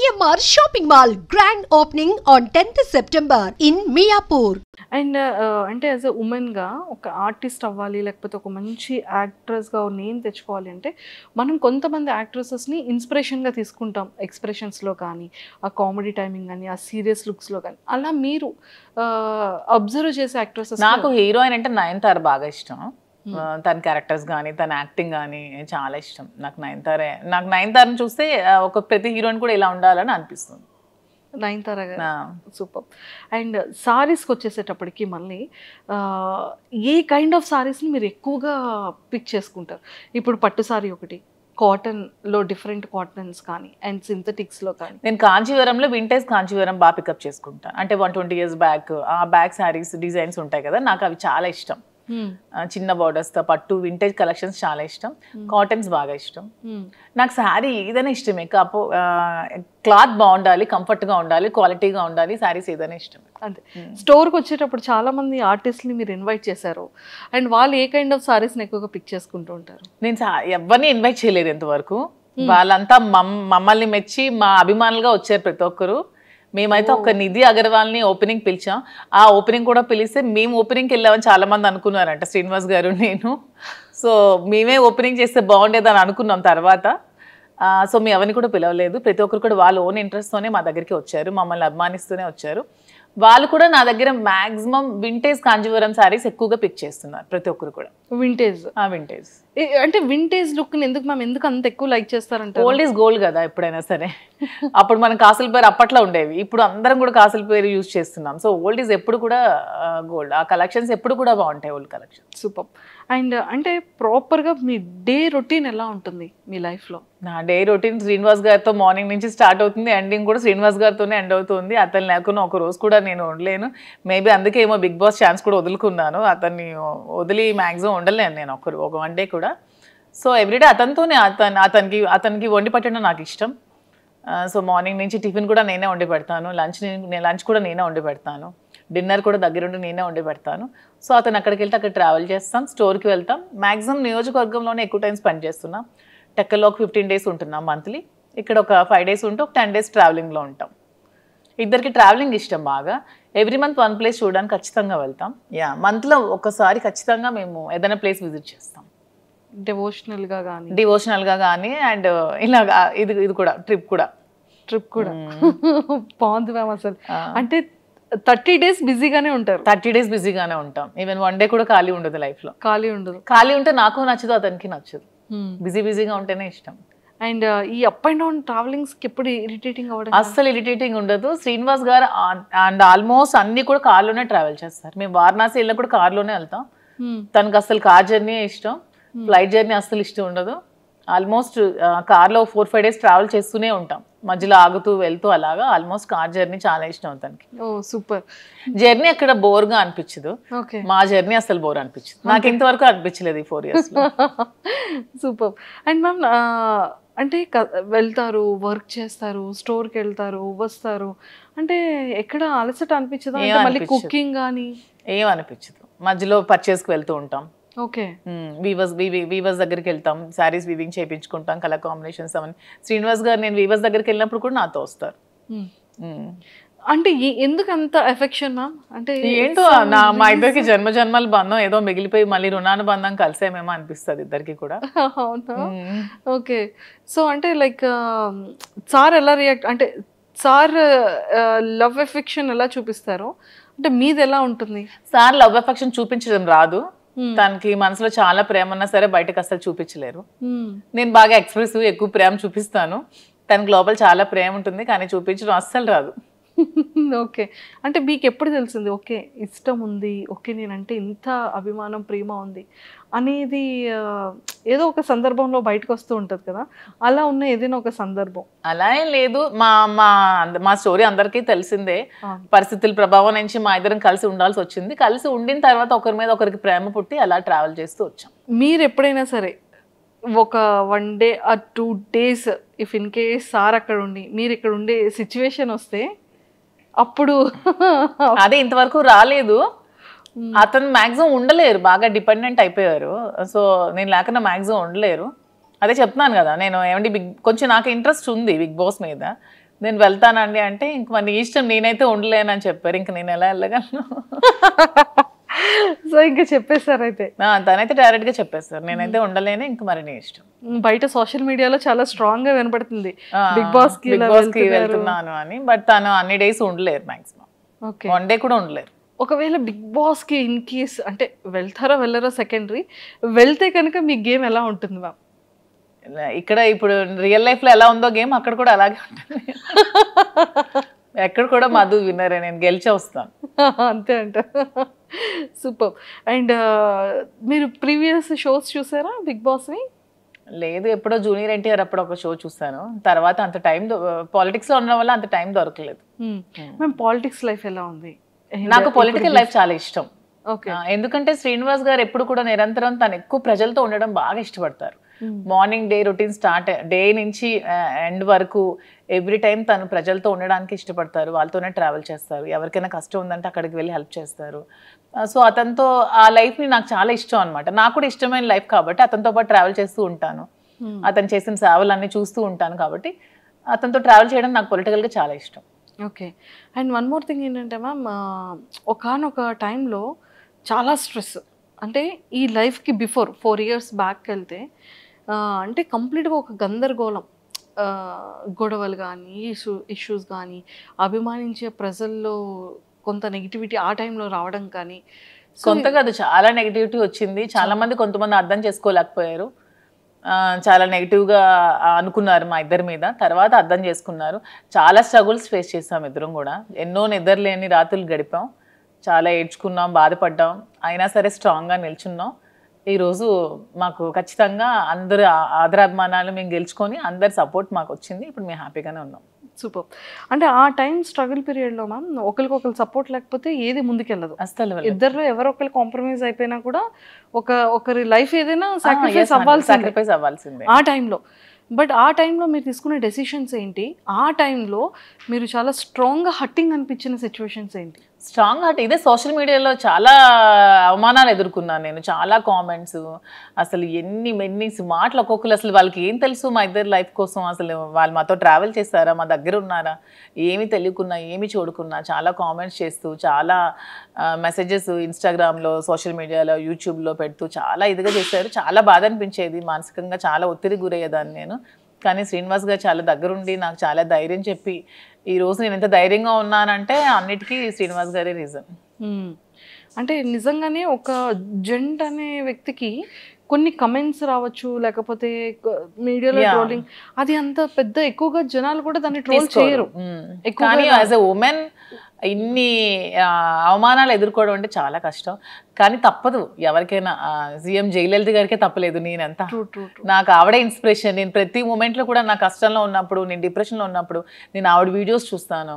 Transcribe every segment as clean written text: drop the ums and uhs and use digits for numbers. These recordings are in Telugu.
GMR Shopping Mall grand opening on 10th September in Miapur. And అంటే యాజ్ ఎ ఉమెన్గా ఒక ఆర్టిస్ట్ అవ్వాలి లేకపోతే ఒక మంచి యాక్ట్రెస్గా నేమ్ తెచ్చుకోవాలి అంటే మనం కొంతమంది యాక్ట్రెసెస్ని ఇన్స్పిరేషన్గా తీసుకుంటాం ఎక్స్ప్రెషన్స్లో కానీ ఆ కామెడీ టైమింగ్ కానీ ఆ సీరియస్ లుక్స్లో కానీ అలా మీరు అబ్జర్వ్ చేసే యాక్ట్రెసెస్ నాకు హీరోయిన్ అంటే నయనతార బాగా ఇష్టం తన క్యారెక్టర్స్ కానీ తన యాక్టింగ్ కానీ చాలా ఇష్టం నాకు నయనతారని చూస్తే ఒక ప్రతి హీరోయిన్ కూడా ఇలా ఉండాలని అనిపిస్తుంది నయనతార గారు సూపర్. అండ్ సారీస్కి వచ్చేసేటప్పటికి మళ్ళీ ఏ కైండ్ ఆఫ్ సారీస్ని మీరు ఎక్కువగా పిక్ చేసుకుంటారు? ఇప్పుడు పట్టు సారీ ఒకటి, కాటన్లో డిఫరెంట్ కాటన్స్ కానీ అండ్ సింథటిక్స్లో కానీ. నేను కాంచీవరంలో వింటేజ్ కాంచీవరం బాగా పికప్ చేసుకుంటాను. అంటే 120 years బ్యాక్ ఆ బ్యాక్ శారీస్ డిజైన్స్ ఉంటాయి కదా, నాకు అవి చాలా ఇష్టం. చిన్న బార్డర్స్తో పట్టు వింటేజ్ కలెక్షన్స్ చాలా ఇష్టం. కాటన్స్ బాగా ఇష్టం. నాకు శారీ ఏదైనా ఇష్టమే, క్లాత్ బాగుండాలి, కంఫర్ట్గా ఉండాలి, క్వాలిటీగా ఉండాలి, శారీస్ ఏదైనా ఇష్టం. అంతే. స్టోర్కి వచ్చేటప్పుడు చాలా మంది ఆర్టిస్ట్ని మీరు ఇన్వైట్ చేశారు అండ్ వాళ్ళు ఏ కైండ్ ఆఫ్ సారీస్ని ఎక్కువగా పిక్ చేసుకుంటూ ఉంటారు? నేను ఎవరిని ఇన్వైట్ చేయలేదు ఇంతవరకు. వాళ్ళంతా మమ్మల్ని మెచ్చి మా అభిమానులుగా వచ్చారు ప్రతి ఒక్కరు. మేమైతే ఒక నిధి అగర్వాల్ని ఓపెనింగ్ పిలిచాం. ఆ ఓపెనింగ్ కూడా పిలిస్తే మేము ఓపెనింగ్కి వెళ్ళామని చాలా మంది అనుకున్నారంట, శ్రీనివాస్ గారు నేను. సో మేమే ఓపెనింగ్ చేస్తే బాగుండేదని అనుకున్నాం తర్వాత. సో మేము ఎవరిని కూడా పిలవలేదు. ప్రతి ఒక్కరు కూడా వాళ్ళ ఓన్ ఇంట్రెస్ట్తోనే మా దగ్గరికి వచ్చారు, మమ్మల్ని అభిమానిస్తూనే వచ్చారు. వాళ్ళు కూడా నా దగ్గర మ్యాక్సిమం వింటేజ్ కాంజీవరం శారీస్ ఎక్కువగా పిక్ చేస్తున్నారు ప్రతి ఒక్కరు కూడా. వింటేజ్ వింటేజ్ అంటే వింటేజ్ లుక్ని ఎందుకు అంత ఎక్కువ లైక్ చేస్తారంటే? ఓల్డ్ ఈజ్ గోల్డ్ కదా ఎప్పుడైనా సరే. అప్పుడు మనం కాసుల పేరు అప్పట్లో ఉండేవి, ఇప్పుడు అందరం కూడా కాసుల పేరు యూజ్ చేస్తున్నాం. సో ఓల్డ్ ఈజ్ ఎప్పుడు కూడా గోల్డ్. ఆ కలెక్షన్స్ ఎప్పుడు కూడా బాగుంటాయి, ఓల్డ్ కలెక్షన్. సూపర్. అండ్ అంటే ప్రాపర్గా మీ డే రొటీన్ ఎలా ఉంటుంది మీ లైఫ్లో? నా డే రొటీన్ శ్రీనివాస్ గారితో మార్నింగ్ నుంచి స్టార్ట్ అవుతుంది, ఎండింగ్ కూడా శ్రీనివాస్ గారితోనే ఎండ్ అవుతుంది. అతను లేకుండా ఒక రోజు కూడా నేను ఉండలేను. మేబీ అందుకే ఏమో బిగ్ బాస్ ఛాన్స్ కూడా వదులుకున్నాను. అతన్ని వదిలి మ్యాక్సిమం ఉండలేను నేను ఒక వన్ డే కూడా. సో ఎవ్రీడే అతనితోనే, అతనికి వండి పెట్టడం నాకు ఇష్టం. సో మార్నింగ్ నుంచి టిఫిన్ కూడా నేనే వండి పెడతాను, లంచ్ కూడా నేనే వండి పెడతాను, డిన్నర్ కూడా దగ్గరుండి నేనే వండి పెడతాను. సో అతను అక్కడికి వెళ్తే అక్కడ ట్రావెల్ చేస్తాం, స్టోర్కి వెళ్తాం. మ్యాక్సిమం నియోజకవర్గంలోనే ఎక్కువ టైం స్పెండ్ చేస్తున్నాం. టెక్కల్లో ఒక 15 days ఉంటున్నాం మంత్లీ. ఇక్కడ ఒక 5 days ఉంటే ఒక 10 days ట్రావెలింగ్లో ఉంటాం. ఇద్దరికి ట్రావెలింగ్ ఇష్టం బాగా. ఎవ్రీ మంత్ వన్ ప్లేస్ చూడడానికి ఖచ్చితంగా వెళ్తాం. మంత్లో ఒకసారి ఖచ్చితంగా మేము ఏదైనా ప్లేస్ విజిట్ చేస్తాం, డివోషనల్గా కానీ అండ్ ఇలాగా. ఇది కూడా ట్రిప్ కూడా బాగుంది మ్యామ్. అసలు అంటే 30 days బిజీగానే ఉంటారు? 30 days బిజీగానే ఉంటాం. ఈవెన్ వన్ డే కూడా ఖాళీ ఉండదు లైఫ్లో. ఖాళీ ఉంటే నాకు నచ్చదు, అతనికి నచ్చదు. బిజీగా ఉంటేనే ఇష్టం. అండ్ ఈ అప్ అండ్ డౌన్ ట్రావెలింగ్స్కి ఎప్పుడు ఇరిటేటింగ్ అవ్వడం? అస్సలు ఇరిటేటింగ్ ఉండదు. శ్రీనివాస్ గారు అండ్ ఆల్మోస్ట్ అన్ని కూడా కార్లోనే ట్రావెల్ చేస్తారు. మేము వారణాసి వెళ్ళినా కూడా కార్లోనే వెళ్తాం. తనకు అసలు కార్ జర్నీ ఇష్టం, ఫ్లైట్ జర్నీ అస్సలు ఇష్టం ఉండదు. ఆల్మోస్ట్ కార్లో 4-5 days ట్రావెల్ చేస్తూనే ఉంటాం, మధ్యలో ఆగుతూ వెళ్తూ అలాగా. ఆల్మోస్ట్ కార్ జర్నీ చాలా ఇష్టం అతనికి. సూపర్. జర్నీ అక్కడ బోర్గా అనిపించదు, మా జర్నీ అసలు బోర్ అనిపించదు. నాకు ఇంతవరకు అనిపించలేదు ఈ 4 years. సూపర్. అండ్ మ్యామ్ అంటే వెళ్తారు, వర్క్ చేస్తారు, స్టోర్కి వెళ్తారు, వస్తారు, అంటే ఎక్కడ అలసట అనిపించదు? మళ్ళీ కుకింగ్ కానీ ఏం అనిపించదు. మధ్యలో పర్చేస్కి వెళ్తూ ఉంటాం. ఓకే. వీవర్స్ దగ్గరికి వెళ్తాం, శారీస్ వీవింగ్ చేయించుకుంటాం, కలర్ కాంబినేషన్స్ అవన్నీ. శ్రీనివాస్ గారు నేను వీవర్స్ దగ్గరికి వెళ్ళినప్పుడు కూడా నాతో వస్తారు. అంటే ఎందుకు అంత ఎఫెక్షన్ మ్యామ్? అంటే ఏంటో మా ఇద్దరికి జన్మల బంధం ఏదో మిగిలిపోయి మళ్ళీ రుణానుబంధం కలిసేమేమో అనిపిస్తుంది ఇద్దరికి కూడా. అవునా? ఓకే. సో అంటే లైక్ సార్ ఎలా రియాక్ట్, అంటే సార్ లవ్ ఎఫెక్షన్ ఎలా చూపిస్తారు, అంటే మీది ఎలా ఉంటుంది? సార్ లవ్ ఎఫెక్షన్ చూపించడం రాదు. తనకి మనసులో చాలా ప్రేమ ఉన్నా సరే బయటకు అసలు చూపించలేరు. నేను బాగా ఎక్స్ప్రెసివ్, ఎక్కువ ప్రేమ చూపిస్తాను. తనకి లోపల చాలా ప్రేమ ఉంటుంది కానీ చూపించడం అస్సలు రాదు. ఓకే. అంటే మీకు ఎప్పుడు తెలిసింది ఓకే ఇష్టం ఉంది, ఓకే నేనంటే ఇంత అభిమానం ప్రేమ ఉంది అనేది? ఏదో ఒక సందర్భంలో బయటకు వస్తూ ఉంటుంది కదా, అలా ఉన్న ఏదైనా ఒక సందర్భం? అలా ఏం లేదు. మా స్టోరీ అందరికీ తెలిసిందే. పరిస్థితుల ప్రభావం నుంచి మా ఇద్దరం కలిసి ఉండాల్సి వచ్చింది. కలిసి ఉండిన తర్వాత ఒకరి మీద ఒకరికి ప్రేమ పుట్టి అలా ట్రావెల్ చేస్తూ వచ్చాం. మీరు ఎప్పుడైనా సరే ఒక 1 day or 2 days if in case sir అక్కడ ఉండి మీరు ఇక్కడ ఉండే సిచ్యువేషన్ వస్తే అప్పుడు? అదే ఇంతవరకు రాలేదు. అతను మ్యాక్సిమం ఉండలేరు, బాగా డిపెండెంట్ అయిపోయారు. సో నేను లేకుండా మ్యాక్సిమం ఉండలేరు. అదే చెప్తున్నాను కదా, నేను ఏమంటే కొంచెం నాకు ఇంట్రెస్ట్ ఉంది బిగ్ బాస్ మీద. నేను వెళ్తానండి అంటే ఇంక మరి నీ ఇష్టం, నేనైతే ఉండలేనని చెప్పారు. ఇంక నేను ఎలా వెళ్ళగలను? సో ఇంకా చెప్పేశారు అయితే. తనైతే డైరెక్ట్ గా చెప్పేస్తారు, నేనైతే ఉండలేను, ఇంక మరి నీ ఇష్టం. బయట సోషల్ మీడియాలో చాలా స్ట్రాంగ్ గా వినపడుతుంది బిగ్ బాస్ కి వెళ్తున్నాను అని. బట్ తను అన్ని డేస్ ఉండలేరు, మాక్సిమం వన్ డే కూడా ఉండలేరు. ఒకవేళ బిగ్ బాస్ కి ఇన్ కేస్ అంటే వెళ్తారో వెళ్ళరో సెకండరీ, వెళ్తే కనుక మీ గేమ్ ఎలా ఉంటుంది మ్యామ్? ఇక్కడ ఇప్పుడు రియల్ లైఫ్ లో ఎలా ఉందో గేమ్ అక్కడ కూడా అలాగే ఉంటుంది. ఎక్కడ కూడా మధు విన్నరే, నేను గెలిచే వస్తాను అంతే అంట. సూపర్. అండ్ మీరు ప్రీవియస్ షోస్ చూసారా బిగ్ బాస్వి? లేదు, ఎప్పుడో జూనియర్ ఎన్టీఆర్ అప్పుడు ఒక షో చూసాను. తర్వాత అంత టైం పాలిటిక్స్ లో ఉండడం వల్ల అంత టైం దొరకలేదు. మేము పాలిటిక్స్ లైఫ్ ఎలా ఉంది? నాకు పొలిటికల్ లైఫ్ చాలా ఇష్టం. ఓకే. ఎందుకంటే శ్రీనివాస్ గారు ఎప్పుడు కూడా నిరంతరం తను ఎక్కువ ప్రజలతో ఉండడం బాగా ఇష్టపడతారు. Morning day routine start day నుంచి ఎండ్ వరకు ఎవ్రీ టైం తను ప్రజలతో ఉండడానికి ఇష్టపడతారు. వాళ్ళతోనే ట్రావెల్ చేస్తారు. ఎవరికైనా కష్టం ఉందంటే అక్కడికి వెళ్ళి హెల్ప్ చేస్తారు. సో అతనితో ఆ లైఫ్ని నాకు చాలా ఇష్టం అనమాట. నాకు కూడా ఇష్టమైన లైఫ్ కాబట్టి అతనితో పాటు ట్రావెల్ చేస్తూ ఉంటాను. అతను చేసిన సేవలన్నీ చూస్తూ ఉంటాను కాబట్టి అతనితో ట్రావెల్ చేయడం నాకు పొలిటికల్గా చాలా ఇష్టం. Okay. And one more thing ఏంటంటే మ్యామ్, ఒకానొక టైంలో చాలా స్ట్రెస్, అంటే ఈ లైఫ్కి బిఫోర్ 4 years బ్యాక్ వెళ్తే అంటే కంప్లీట్గా ఒక గందరగోళం, గొడవలు కానీ ఇష్యూస్ కానీ, అభిమానించే ప్రజల్లో కొంత నెగిటివిటీ ఆ టైంలో రావడం కానీ. కొంత కాదు, చాలా నెగిటివిటీ వచ్చింది. చాలా మంది కొంతమంది అర్థం చేసుకోలేకపోయారు, చాలా నెగిటివ్గా అనుకున్నారు మా ఇద్దరి మీద. తర్వాత అర్థం చేసుకున్నారు. చాలా స్ట్రగుల్స్ ఫేస్ చేసాం ఇద్దరం కూడా. ఎన్నో నిద్రలేని రాత్రులు గడిపాం, చాలా ఏడ్చుకున్నాం, బాధపడ్డాం. అయినా సరే స్ట్రాంగ్గా నిల్చున్నాం. ఈరోజు మాకు ఖచ్చితంగా అందరు ఆదరాభిమానాలు మేము గెలుచుకొని అందరి సపోర్ట్ మాకు వచ్చింది. ఇప్పుడు మేము హ్యాపీగానే ఉన్నాం. సూపర్. అంటే ఆ టైం స్ట్రగుల్ పీరియడ్లో మ్యామ్ ఒకరికొకరు సపోర్ట్ లేకపోతే ఏది ముందుకెళ్ళదు. అసలు ఇద్దరు ఎవరో ఒకరు కాంప్రమైజ్ అయిపోయినా కూడా ఒకరి లైఫ్ ఏదైనా సాక్రిఫైస్ అవ్వాల్సిందే ఆ టైంలో. బట్ ఆ టైంలో మీరు తీసుకునే డెసిషన్స్ ఏంటి? ఆ టైంలో మీరు చాలా స్ట్రాంగ్గా హట్టింగ్ అనిపించిన సిచ్యువేషన్స్ ఏంటి? స్ట్రాంగ్ హార్ట్ ఇదే. సోషల్ మీడియాలో చాలా అవమానాలు ఎదుర్కొన్నాను నేను, చాలా కామెంట్స్, అసలు ఎన్ని మాటలు ఒక్కొక్కరు. అసలు వాళ్ళకి ఏం తెలుసు మా ఇద్దరు లైఫ్ కోసం? అసలు వాళ్ళు మాతో ట్రావెల్ చేస్తారా, మా దగ్గర ఉన్నారా? ఏమి తెలియకున్నా, ఏమి చూడకున్నా చాలా కామెంట్స్ చేస్తూ, చాలా మెసేజెస్ ఇన్స్టాగ్రామ్లో, సోషల్ మీడియాలో, యూట్యూబ్లో పెడుతూ చాలా ఇదిగా చేశారు. చాలా బాధ అనిపించేది, మానసికంగా చాలా ఒత్తిడి గురయ్యేదాన్ని నేను. కానీ శ్రీనివాస్ గారు చాలా దగ్గరుండి నాకు చాలా ధైర్యం చెప్పి ఈరోజు నేను ఎంత ధైర్యంగా ఉన్నానంటే అన్నిటికీ శ్రీనివాస్ గారే రీజన్. అంటే నిజంగానే ఒక జెంట్ అనే వ్యక్తికి కొన్ని కమెంట్స్ రావచ్చు, లేకపోతే మీడియాలో ట్రోలింగ్, అది అంత పెద్ద ఎక్కువగా జనాలు కూడా దాన్ని ట్రోల్ చేయరు. కానీ యాజ్ ఎ ఉమెన్ ఇన్ని అవమానాలు ఎదుర్కోవడం అంటే చాలా కష్టం. కానీ తప్పదు ఎవరికైనా. సీఎం జయలలిత గారికే తప్పలేదు. నేనంతా నాకు ఆవిడే ఇన్స్పిరేషన్. నేను ప్రతి మూమెంట్లో కూడా నా కష్టంలో ఉన్నప్పుడు, నేను డిప్రెషన్లో ఉన్నప్పుడు నేను ఆవిడ వీడియోస్ చూస్తాను.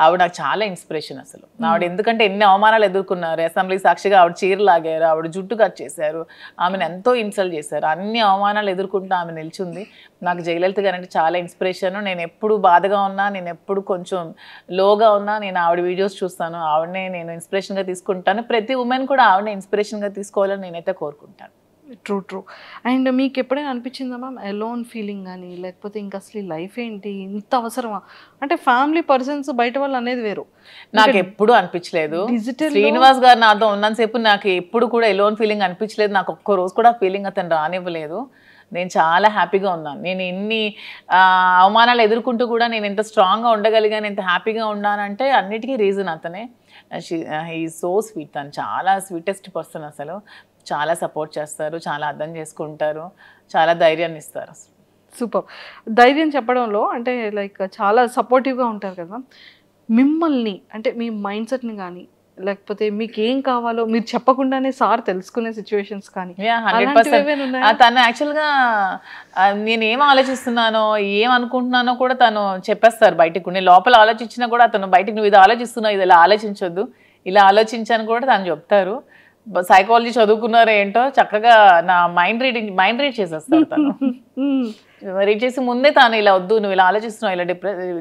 ఆవిడ నాకు చాలా ఇన్స్పిరేషన్ అసలు. ఆవిడ ఎందుకంటే ఎన్ని అవమానాలు ఎదుర్కొన్నారు. అసెంబ్లీ సాక్షిగా ఆవిడ చీర లాగారు, ఆవిడ జుట్టు కట్ చేశారు, ఆమెను ఎంతో ఇన్సల్ట్ చేశారు. అన్ని అవమానాలు ఎదుర్కొంటూ ఆమె నిల్చుంది. నాకు జయలలిత గారు అంటే చాలా ఇన్స్పిరేషన్. నేను ఎప్పుడు బాధగా ఉన్నా, నేను ఎప్పుడు కొంచెం లోగా ఉన్నా నేను ఆవిడ వీడియోస్ చూస్తాను. ఆవిడనే నేను ఇన్స్పిరేషన్గా తీసుకుంటాను. ప్రతి ఉమెన్ కూడా ఆవిడనే ఇన్స్పిరేషన్గా తీసుకోవాలని నేనైతే కోరుకుంటాను. ట్రూ. అండ్ మీకు ఎప్పుడైనా అనిపించిందా మ్యామ్ ఎలోన్ ఫీలింగ్ కానీ, లేకపోతే ఇంకా అసలు లైఫ్ ఏంటి, ఇంత అవసరమా? అంటే ఫ్యామిలీ పర్సన్స్ బయట వాళ్ళు అనేది వేరు. నాకు ఎప్పుడు అనిపించలేదు. శ్రీనివాస్ గారు నాతో ఉన్నంతసేపు నాకు ఎప్పుడు కూడా ఎలోన్ ఫీలింగ్ అనిపించలేదు. నాకు ఒక్క రోజు కూడా ఫీలింగ్ అతను రానివ్వలేదు. నేను చాలా హ్యాపీగా ఉన్నాను. నేను ఎన్ని అవమానాలు ఎదుర్కొంటూ కూడా నేను ఎంత స్ట్రాంగ్గా ఉండగలిగాను, ఎంత హ్యాపీగా ఉన్నానంటే అన్నిటికీ రీజన్ అతనే. He so sweet. తను చాలా స్వీటెస్ట్ పర్సన్. అసలు చాలా సపోర్ట్ చేస్తారు, చాలా అర్థం చేసుకుంటారు, చాలా ధైర్యాన్ని ఇస్తారు. సూపర్. ధైర్యం చెప్పడంలో అంటే లైక్ చాలా సపోర్టివ్గా ఉంటారు కదా. మిమ్మల్ని అంటే మీ మైండ్ సెట్ని కానీ, లేకపోతే మీకు ఏం కావాలో మీరు చెప్పకుండానే సార్ తెలుసుకునే సిచ్యువేషన్స్ కానీ? 100%. తను యాక్చువల్గా నేను ఏం ఆలోచిస్తున్నానో, ఏం అనుకుంటున్నానో కూడా తను చెప్పేస్తారు బయటకు. నేను లోపల ఆలోచించినా కూడా అతను బయటకు నువ్వు ఇది ఆలోచిస్తున్నావు, ఇది ఇలా ఆలోచించొద్దు, ఇలా ఆలోచించాను కూడా తను చెప్తారు. సైకాలజీ చదువుకున్నారో ఏంటో చక్కగా నా మైండ్ రీడ్ చేసేస్తారు తను. రీడ్ చేసి ముందే తాను ఇలా వద్దు, నువ్వు ఇలా ఆలోచిస్తున్నావు, ఇలా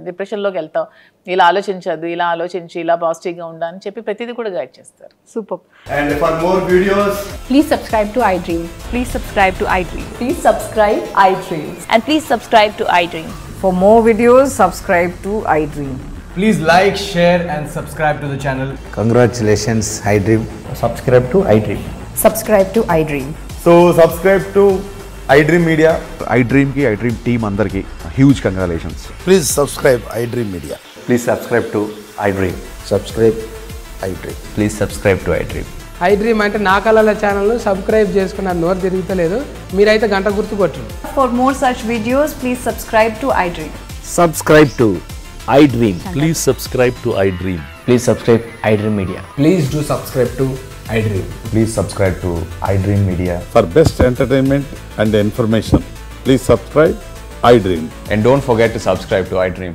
డిప్రెషన్లోకి వెళ్తావు, ఇలా ఆలోచించద్దు, ఇలా ఆలోచించి ఇలా పాజిటివ్గా ఉండా అని చెప్పి ప్రతిదీ కూడా గైడ్ చేస్తారు. Super. And for more videos, please subscribe to iDream. Please subscribe to iDream. Please subscribe iDream. And please subscribe to iDream. For more videos, subscribe to iDream. Please like, share, and subscribe to the channel. Congratulations, iDream. Subscribe to iDream. Subscribe to iDream. So subscribe to iDream Media. iDream ki iDream team andarki huge congratulations. Please subscribe iDream Media. Please subscribe to iDream. Subscribe iDream. Please subscribe to iDream. iDream అంటే నా కళల ఛానల్ను సబ్స్క్రైబ్ చేసుకున్న నోరు తిరుగుతలేదు మీరైతే గంట గుర్తు కొట్టండి. For more such videos, please subscribe to iDream. Subscribe to iDream. Please subscribe to iDream. Please subscribe iDream Media. Please do subscribe to iDream. Please subscribe to iDream Media. For best entertainment and information, please subscribe iDream. And don't forget to subscribe to iDream.